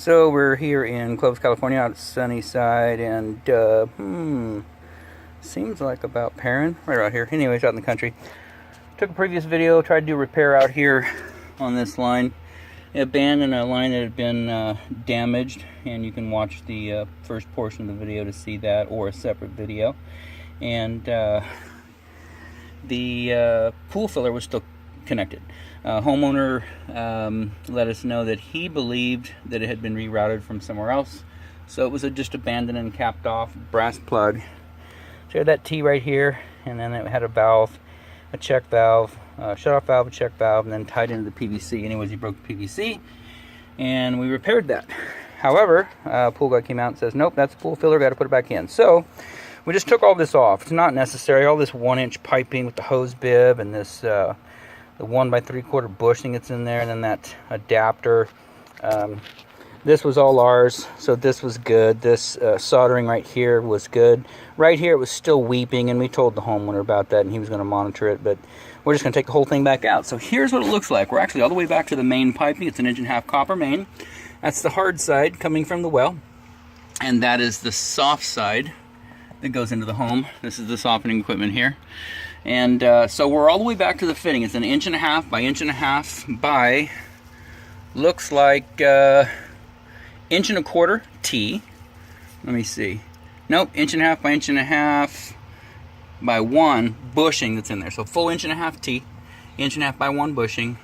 So we're here in Clovis, California, out at Sunnyside, and seems like about pairing right out here. Anyways, out in the country. Took a previous video, tried to do repair out here on this line. Abandoned a line that had been damaged, and you can watch the first portion of the video to see that, or a separate video. And the pool filler was still connected. Homeowner let us know that he believed that it had been rerouted from somewhere else, so it was just abandoned and capped off brass plug. So you had that T right here, and then it had a valve, a check valve, shut-off valve, a check valve, and then tied into the PVC. Anyways, he broke the PVC, and we repaired that. However, pool guy came out and says, nope, that's a pool filler, got to put it back in. So we just took all this off. It's not necessary. All this 1-inch piping with the hose bib and this the 1 by 3/4 bushing that's in there, and then that adapter. This was all ours, so this was good. This soldering right here was good. Right here it was still weeping, and we told the homeowner about that, and he was going to monitor it, but we're just going to take the whole thing back out. So here's what it looks like. We're actually all the way back to the main piping. It's an 1.5-inch copper main. That's the hard side coming from the well, and that is the soft side that goes into the home. This is the softening equipment here. And so we're all the way back to the fitting. It's an 1.5 by 1.5 by, looks like 1.25 T. Let me see. Nope, 1.5 by 1.5 by 1 bushing that's in there. So full 1.5 T, 1.5 by 1 bushing,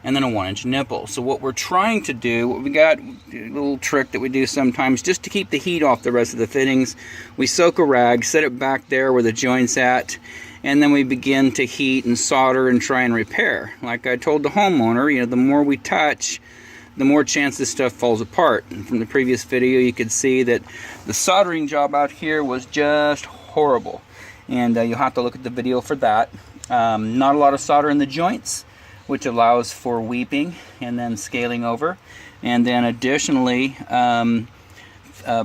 and then a 1-inch nipple. So what we're trying to do, what we got, a little trick that we do sometimes, just to keep the heat off the rest of the fittings, we soak a rag, set it back there where the joint's at, and then we begin to heat and solder and try and repair. Like I told the homeowner, you know, the more we touch, the more chance this stuff falls apart. And from the previous video, you could see that the soldering job out here was just horrible. And you'll have to look at the video for that. Not a lot of solder in the joints, which allows for weeping and then scaling over. And then additionally,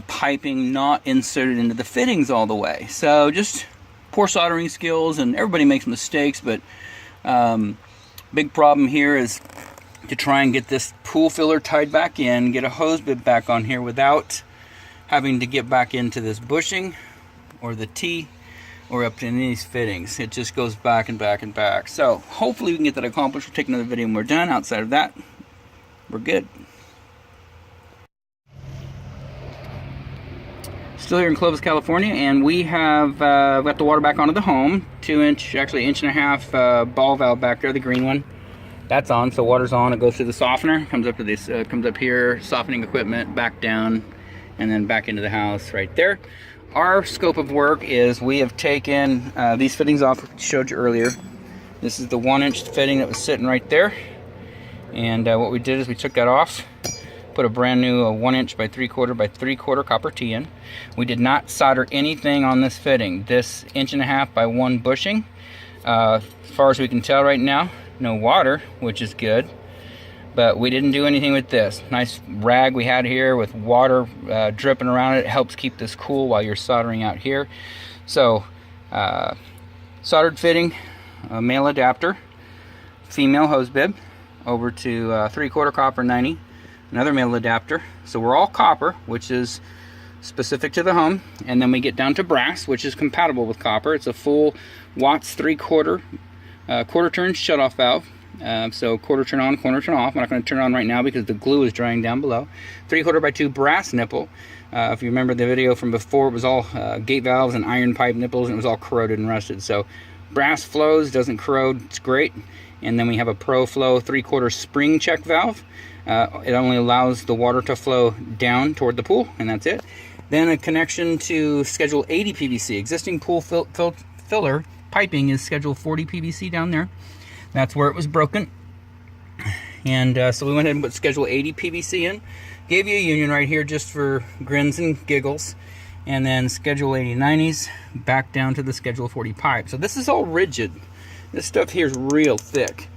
piping not inserted into the fittings all the way. So just poor soldering skills, and everybody makes mistakes, but big problem here is to try and get this pool filler tied back in, get a hose bib back on here without having to get back into this bushing or the T or up to any of these fittings. It just goes back and back and back. So hopefully we can get that accomplished. We'll take another video when we're done. Outside of that, we're good. Still here in Clovis, California, and we have got the water back onto the home. 2-inch, actually 1.5-inch ball valve back there, the green one. That's on, so water's on. It goes through the softener, comes up to this, comes up here, softening equipment, back down, and then back into the house right there. Our scope of work is we have taken these fittings off, which I showed you earlier. This is the 1-inch fitting that was sitting right there, and what we did is we took that off, put a brand new 1-inch by 3/4 by 3/4 copper T in. We did not solder anything on this fitting. This 1.5 by 1 bushing, as far as we can tell right now, no water, which is good, but we didn't do anything with this. Nice rag we had here with water dripping around it. It helps keep this cool while you're soldering out here. So soldered fitting, male adapter, female hose bib, over to 3/4 copper 90, another male adapter. So we're all copper, which is specific to the home, and then we get down to brass, which is compatible with copper. It's a full Watts 3/4 quarter turn shut-off valve. So quarter turn on, quarter turn off. I'm not going to turn it on right now because the glue is drying down below. 3/4 by 2 brass nipple. If you remember the video from before, it was all gate valves and iron pipe nipples, and it was all corroded and rusted. So brass flows, doesn't corrode, it's great. And then we have a Pro Flow 3/4 spring check valve. It only allows the water to flow down toward the pool, and that's it. Then a connection to Schedule 80 PVC. Existing pool filler piping is Schedule 40 PVC down there. That's where it was broken. And so we went ahead and put Schedule 80 PVC in. Gave you a union right here just for grins and giggles. And then Schedule 80 90s back down to the Schedule 40 pipe. So this is all rigid. This stuff here is real thick.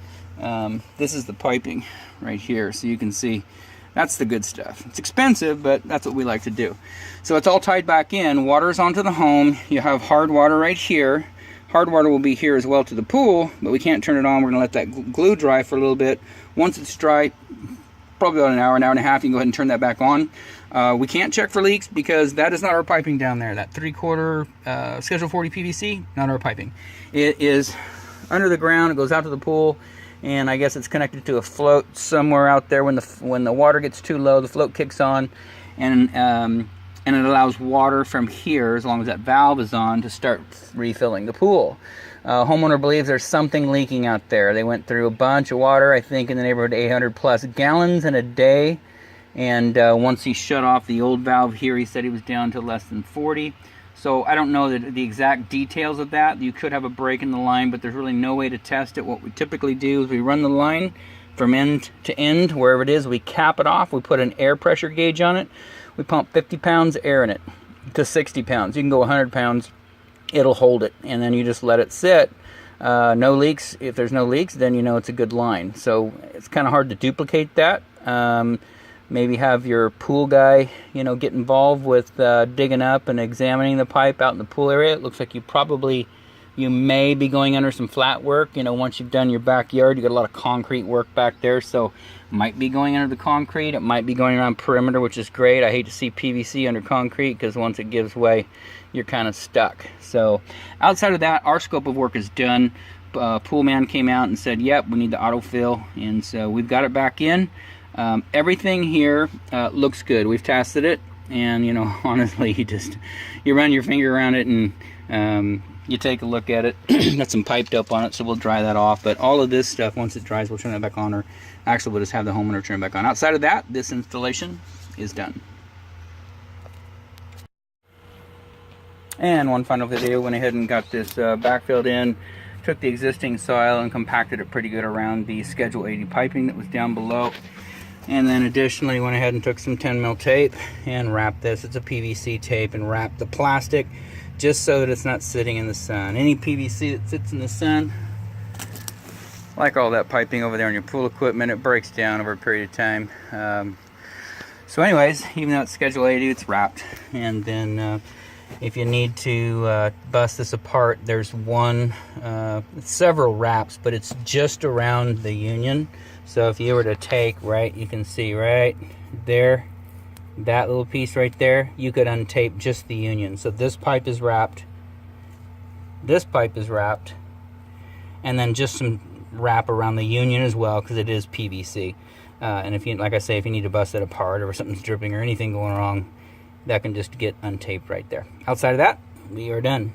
This is the piping right here, so you can see that's the good stuff. It's expensive, but that's what we like to do. So it's all tied back in. Water's onto the home. You have hard water right here. Hard water will be here as well to the pool, but we can't turn it on. We're going to let that glue dry for a little bit. Once it's dry, probably about an hour and a half. You can go ahead and turn that back on. We can't check for leaks because that is not our piping down there. That 3/4 Schedule 40 PVC, not our piping. It is under the ground. It goes out to the pool, and I guess it's connected to a float somewhere out there. When the water gets too low, the float kicks on, and it allows water from here, as long as that valve is on, to start refilling the pool. Homeowner believes there's something leaking out there. They went through a bunch of water, I think in the neighborhood of 800 plus gallons in a day. And once he shut off the old valve here, he said he was down to less than 40. So I don't know the exact details of that. You could have a break in the line, but there's really no way to test it. What we typically do is we run the line from end to end, wherever it is. We cap it off. We put an air pressure gauge on it. We pump 50 pounds of air in it to 60 pounds. You can go 100 pounds. It'll hold it, and then you just let it sit. No leaks. If there's no leaks, then you know it's a good line. So it's kind of hard to duplicate that. Maybe have your pool guy, get involved with digging up and examining the pipe out in the pool area. It looks like you may be going under some flat work. Once you've done your backyard, you got a lot of concrete work back there, so might be going under the concrete. It might be going around perimeter, which is great. I hate to see PVC under concrete because once it gives way, you're kind of stuck. So outside of that, our scope of work is done. Pool man came out and said, yep, we need the autofill, and so we've got it back in. Everything here looks good. We've tested it, and honestly, you run your finger around it and you take a look at it. Got some pipe dope on it, so we'll dry that off. But all of this stuff, once it dries, we'll turn it back on, or actually we'll just have the homeowner turn it back on. Outside of that, this installation is done. And one final video, went ahead and got this backfilled in. Took the existing soil and compacted it pretty good around the Schedule 80 piping that was down below. And then additionally went ahead and took some 10 mil tape and wrapped this. It's a PVC tape, and wrapped the plastic just so that it's not sitting in the sun. Any PVC that sits in the sun, like all that piping over there on your pool equipment, it breaks down over a period of time. So anyways, even though it's Schedule 80, it's wrapped. And then if you need to bust this apart, there's several wraps, but it's just around the union. So if you were to take, you can see right there, that little piece right there, you could untape just the union. So this pipe is wrapped, this pipe is wrapped, and then just some wrap around the union as well, because it is PVC. And if you, like I say, if you need to bust it apart, or something's dripping or anything going wrong, that can just get untaped right there. Outside of that, we are done.